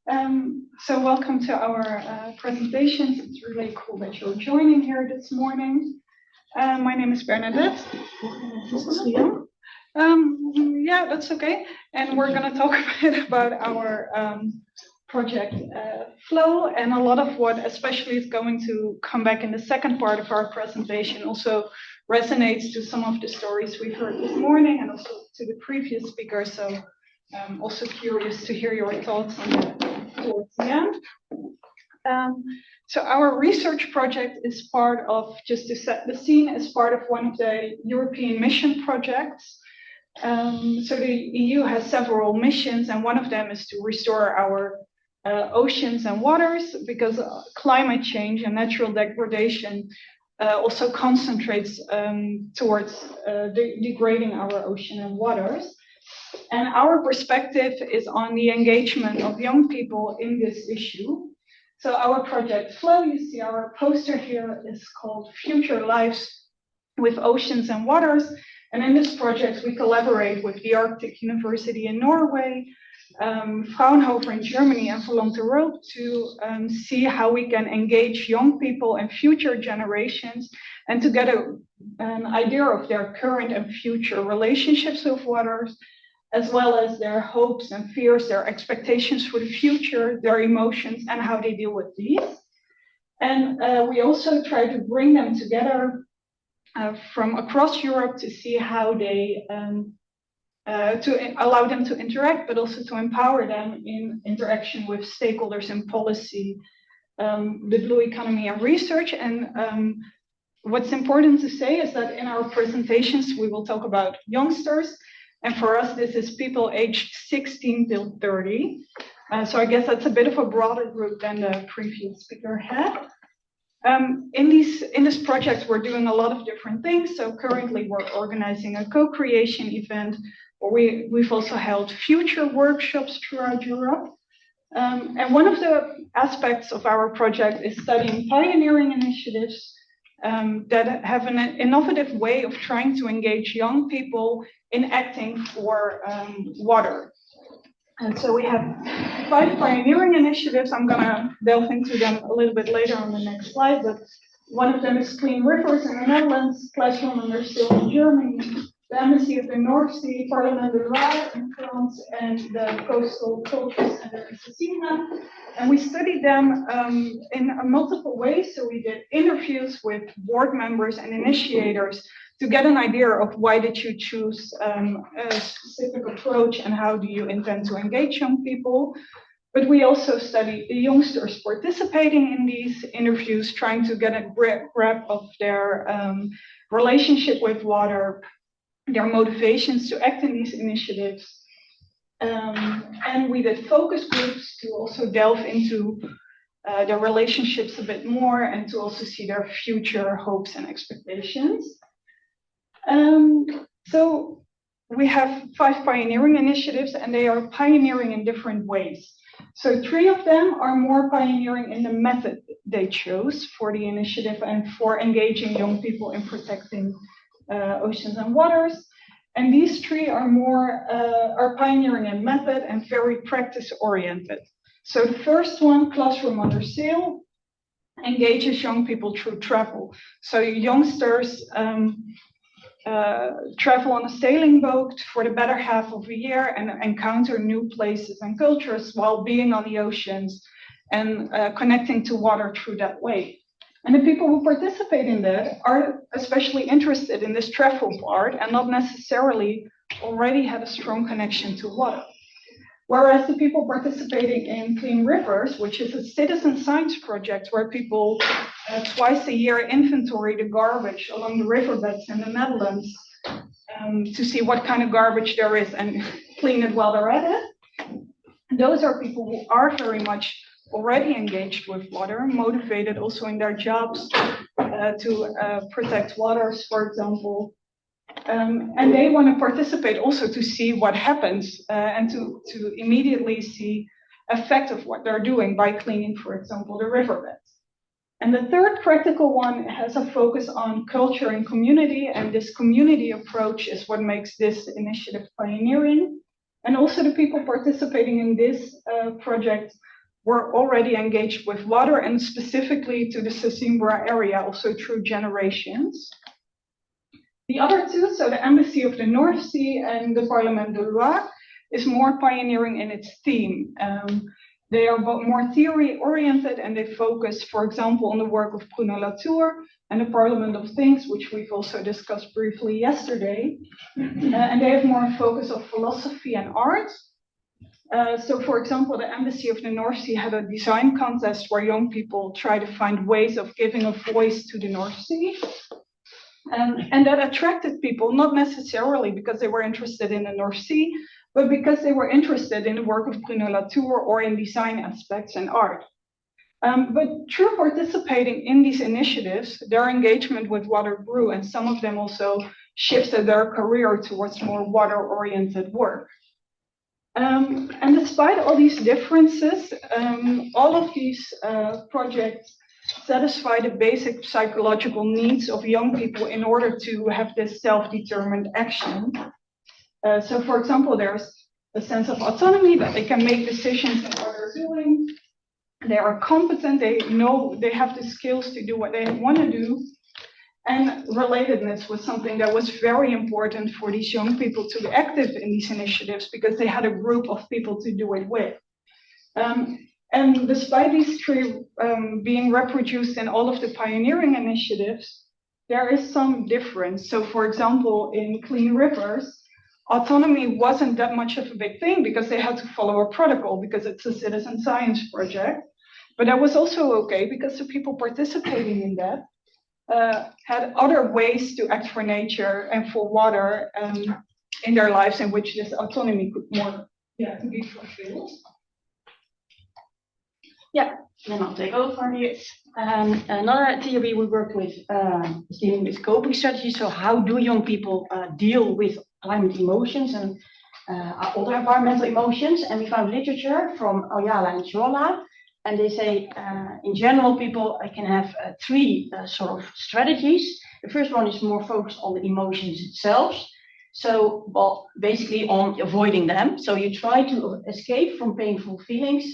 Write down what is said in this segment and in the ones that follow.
So welcome to our presentations. It's really cool that you're joining here this morning. My name is Bernadette. This is Riyan. Yeah, that's okay. And we're going to talk a bit about our project flow, and a lot of what especially is going to come back in the second part of our presentation also resonates to some of the stories we've heard this morning and also to the previous speakers. So I'm also curious to hear your thoughts on that towards the end. So our research project is part of, just to set the scene, is part of one of the European mission projects. So the EU has several missions, and one of them is to restore our oceans and waters, because climate change and natural degradation also concentrates towards degrading our ocean and waters. And our perspective is on the engagement of young people in this issue. So our project Flow, you see our poster here, is called Future Lives with Oceans and Waters. And in this project, we collaborate with the Arctic University in Norway, Fraunhofer in Germany, and Volontaire to see how we can engage young people and future generations and to get an idea of their current and future relationships with waters, as well as their hopes and fears, their expectations for the future, their emotions, and how they deal with these. And we also try to bring them together from across Europe to see how they, to allow them to interact, but also to empower them in interaction with stakeholders in policy, the blue economy and research. And what's important to say is that in our presentations, we will talk about youngsters. And for us, this is people aged 16 till 30. So I guess that's a bit of a broader group than the previous speaker had. In this project, we're doing a lot of different things. So currently, we're organizing a co-creation event, where we've also held future workshops throughout Europe. And one of the aspects of our project is studying pioneering initiatives that have an innovative way of trying to engage young people in acting for water. And so we have 5 pioneering initiatives. I'm going to delve into them a little bit later on the next slide, but one of them is Clean Rivers in the Netherlands, Classroom Under Sail in Germany, the Embassy of the North Sea, Parlement de Loire in France, and the Coastal Culture Center in Sicily. And we studied them in multiple ways. So we did interviews with board members and initiators to get an idea of why did you choose a specific approach and how do you intend to engage young people. But we also studied the youngsters participating in these interviews, trying to get a grip of their relationship with water, their motivations to act in these initiatives. And we did focus groups to also delve into their relationships a bit more and to also see their future hopes and expectations. So we have 5 pioneering initiatives, and they are pioneering in different ways. So 3 of them are more pioneering in the method they chose for the initiative and for engaging young people in protecting oceans and waters. And these 3 are more are pioneering in method and very practice-oriented. So the first one, Classroom Under Sail, engages young people through travel. So youngsters travel on a sailing boat for the better half of a year and encounter new places and cultures while being on the oceans and connecting to water through that way. And the people who participate in that are especially interested in this travel part and not necessarily already have a strong connection to water. Whereas the people participating in Clean Rivers, which is a citizen science project where people twice a year inventory the garbage along the riverbeds in the Netherlands to see what kind of garbage there is and clean it while they're at it. Those are people who are very much already engaged with water, motivated also in their jobs to protect waters, for example. And they want to participate also to see what happens and to immediately see effect of what they're doing by cleaning, for example, the riverbeds. And the third practical one has a focus on culture and community, and this community approach is what makes this initiative pioneering. And also the people participating in this project were already engaged with water, and specifically to the Sesimbra area, also through generations. The other two, so the Embassy of the North Sea and the Parlement de Loire, is more pioneering in its theme. They are more theory-oriented, and they focus, for example, on the work of Bruno Latour and the Parliament of Things, which we've also discussed briefly yesterday. And they have more focus of philosophy and art. So, for example, the Embassy of the North Sea had a design contest where young people try to find ways of giving a voice to the North Sea. And that attracted people, not necessarily because they were interested in the North Sea, but because they were interested in the work of Bruno Latour or in design aspects and art. But through participating in these initiatives, their engagement with water grew, and some of them also shifted their career towards more water-oriented work. And despite all these differences, all of these projects satisfy the basic psychological needs of young people in order to have this self-determined action. So, for example, there's a sense of autonomy, that they can make decisions in what they're doing. They are competent, they know they have the skills to do what they want to do. And relatedness was something that was very important for these young people to be active in these initiatives, because they had a group of people to do it with. And despite these three being reproduced in all of the pioneering initiatives, there is some difference. So, for example, in Clean Rivers, autonomy wasn't that much of a big thing because they had to follow a protocol because it's a citizen science project. But that was also okay because the people participating in that had other ways to act for nature and for water in their lives, in which this autonomy could more to be fulfilled. Yeah, then I'll take over. Yes. Another theory we worked with is dealing with coping strategies. So how do young people deal with climate emotions and other environmental emotions? And we found literature from Ayala and Jola. And they say, in general, people can have three sort of strategies. The first one is more focused on the emotions itself. So, well, basically on avoiding them. So you try to escape from painful feelings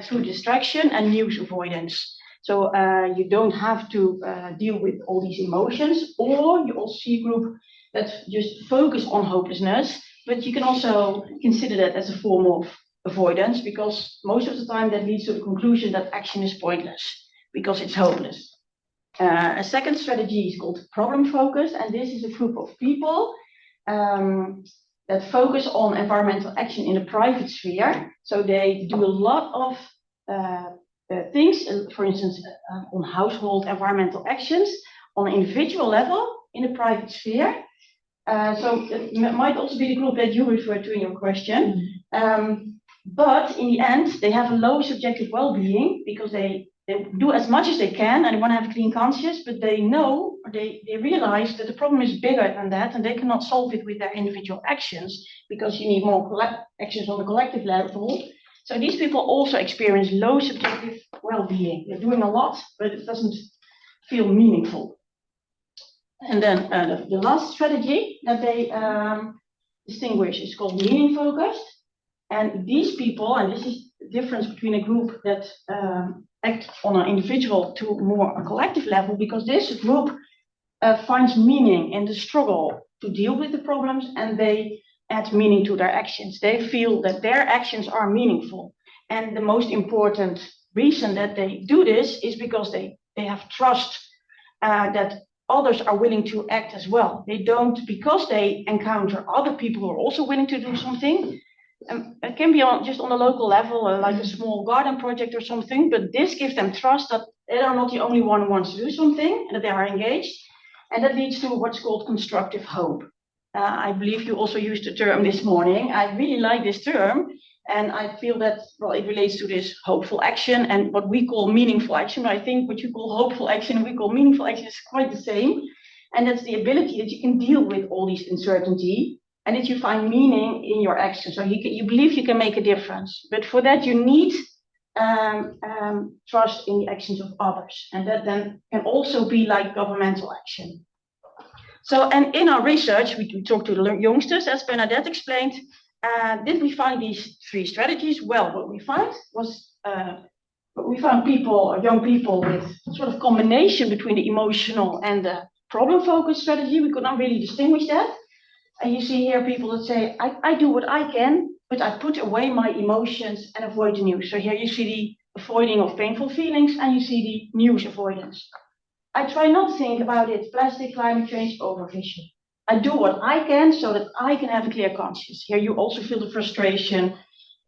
through distraction and news avoidance. So you don't have to deal with all these emotions. Or you also see a group that just focus on hopelessness. But you can also consider that as a form of avoidance, because most of the time that leads to the conclusion that action is pointless because it's hopeless. A second strategy is called problem focus, and this is a group of people that focus on environmental action in the private sphere. So they do a lot of things, for instance, on household environmental actions on an individual level in the private sphere. So it might also be the group that you referred to in your question. But in the end, they have a low subjective well-being because they do as much as they can and they want to have a clean conscience, but they know, or they realize that the problem is bigger than that and they cannot solve it with their individual actions because you need more actions on the collective level. So these people also experience low subjective well-being. They're doing a lot, but it doesn't feel meaningful. And then the last strategy that they distinguish is called meaning-focused. And these people, and this is the difference between a group that act on an individual to more a collective level, because this group finds meaning in the struggle to deal with the problems, and they add meaning to their actions. They feel that their actions are meaningful. And the most important reason that they do this is because they have trust that others are willing to act as well. They don't, because they encounter other people who are also willing to do something. It can be just on a local level, like a small garden project or something, but this gives them trust that they are not the only one who wants to do something, and that they are engaged. And that leads to what's called constructive hope. I believe you also used the term this morning. I really like this term, and I feel that, well, it relates to this hopeful action and what we call meaningful action. I think what you call hopeful action and we call meaningful action is quite the same. And that's the ability that you can deal with all these uncertainty and that you find meaning in your action. So you believe you can make a difference. But for that, you need trust in the actions of others. And that then can also be like governmental action. So, and in our research, we talked to the youngsters, as Bernadette explained. Did we find these three strategies? Well, what we found was we found young people with sort of combination between the emotional and the problem-focused strategy. We could not really distinguish that. And you see here people that say, I do what I can, but I put away my emotions and avoid the news. So here you see the avoiding of painful feelings, and you see the news avoidance. I try not to think about it, plastic, climate change, overfishing. I do what I can so that I can have a clear conscience. Here you also feel the frustration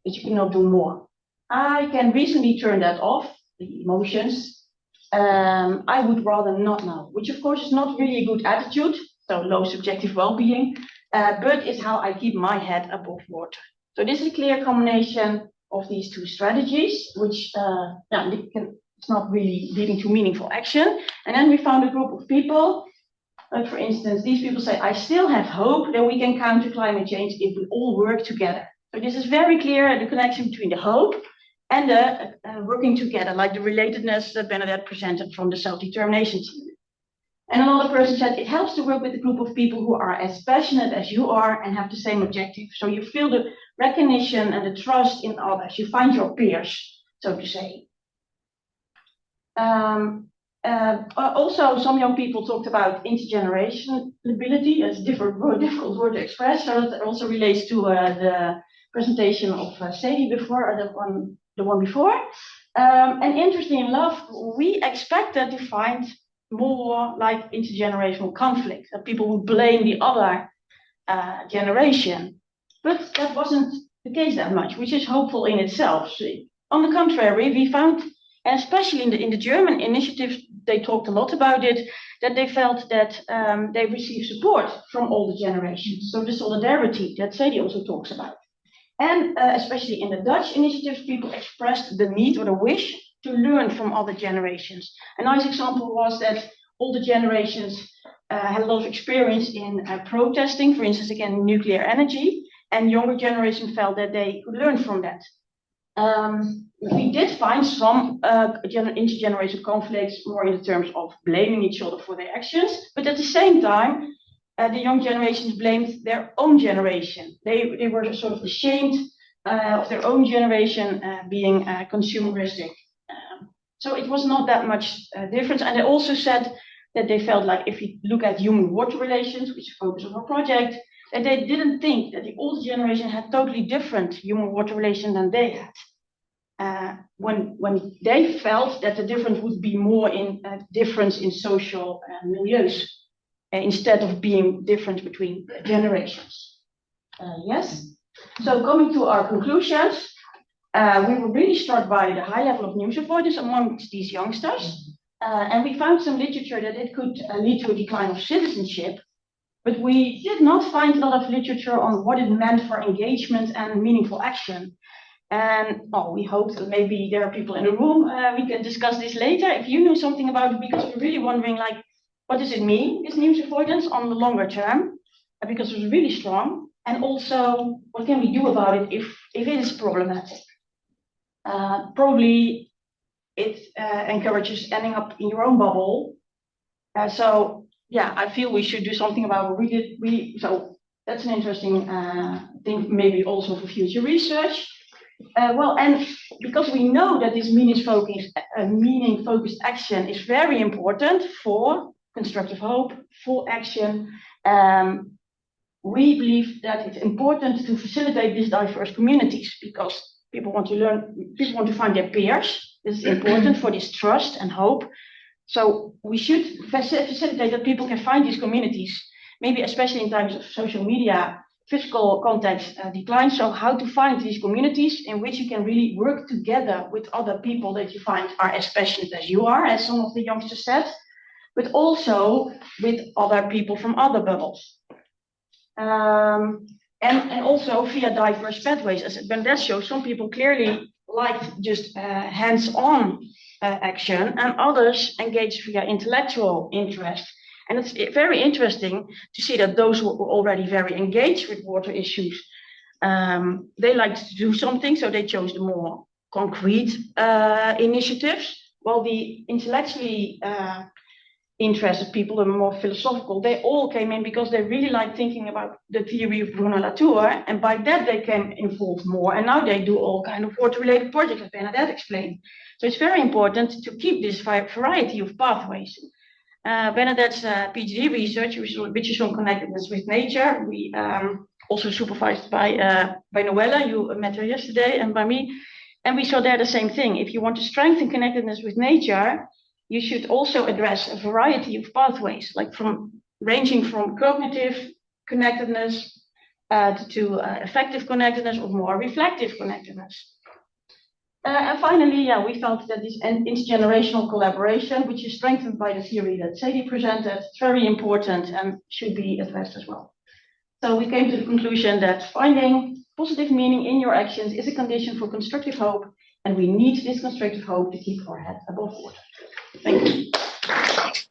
that you cannot do more. I can reasonably turn that off, the emotions. I would rather not know, which of course is not really a good attitude, so low subjective well-being, but it's how I keep my head above water. So this is a clear combination of these two strategies, which it's not really leading to meaningful action. And then we found a group of people. For instance, these people say, I still have hope that we can counter climate change if we all work together. So this is very clear, the connection between the hope and the working together, like the relatedness that Bernadette presented from the self-determination team. And another person said, it helps to work with a group of people who are as passionate as you are and have the same objective. So you feel the recognition and the trust in others. You find your peers, so to say. Also, some young people talked about intergenerationality as a difficult word to express. So that also relates to the presentation of Sadie before, the one before. And interestingly enough, we expected to find more like intergenerational conflict, that people would blame the other generation. But that wasn't the case that much, which is hopeful in itself. So, on the contrary, we found, and especially in the German initiative, they talked a lot about it, that they felt that they received support from all the generations. So the solidarity that Sadie also talks about. And especially in the Dutch initiatives, people expressed the need or the wish to learn from other generations. A nice example was that all the generations had a lot of experience in protesting, for instance, against nuclear energy, and younger generations felt that they could learn from that. We did find some intergenerational conflicts more in the terms of blaming each other for their actions, but at the same time, the young generations blamed their own generation. They were sort of ashamed of their own generation being consumeristic. So it was not that much difference. And they also said that they felt like if you look at human-water relations, which is the focus of our project, that they didn't think that the old generation had totally different human-water relations than they had. When they felt that the difference would be more in difference in social milieus, instead of being different between generations. Yes. So coming to our conclusions, we were really struck by the high level of news avoidance amongst these youngsters. And we found some literature that it could lead to a decline of citizenship, but we did not find a lot of literature on what it meant for engagement and meaningful action. And we hope that maybe there are people in the room, we can discuss this later, if you know something about it, because we're really wondering, like, what does it mean, this news avoidance on the longer term? Because it was really strong. And also, what can we do about it if it is problematic? Probably it encourages ending up in your own bubble. So yeah, I feel we should do something about it. So that's an interesting thing, maybe also for future research. Well, and because we know that this meaning-focused action is very important for constructive hope, for action, we believe that it's important to facilitate these diverse communities because people want to learn, people want to find their peers. This is important for this trust and hope. So we should facilitate that people can find these communities, maybe especially in times of social media, physical contact declines. So how to find these communities in which you can really work together with other people that you find are as passionate as you are, as some of the youngsters said, but also with other people from other bubbles. And also via diverse pathways. As Bernadette showed, some people clearly liked just hands-on action, and others engaged via intellectual interest. And it's very interesting to see that those who were already very engaged with water issues, they liked to do something, so they chose the more concrete initiatives, while the intellectually interested people, the more philosophical, they all came in because they really like thinking about the theory of Bruno Latour, and by that they came involved more, and now they do all kind of water-related projects, as Bernadette explained. So it's very important to keep this variety of pathways. Bernadette's PhD research, which is on connectedness with nature, we also supervised by Noella, you met her yesterday, and by me, and we saw there the same thing. If you want to strengthen connectedness with nature, you should also address a variety of pathways, like ranging from cognitive connectedness to effective connectedness or more reflective connectedness. And finally, we found that this intergenerational collaboration, which is strengthened by the theory that Sadie presented, is very important and should be addressed as well. So we came to the conclusion that finding positive meaning in your actions is a condition for constructive hope, and we need this constructive hope to keep our head above water. Thank you.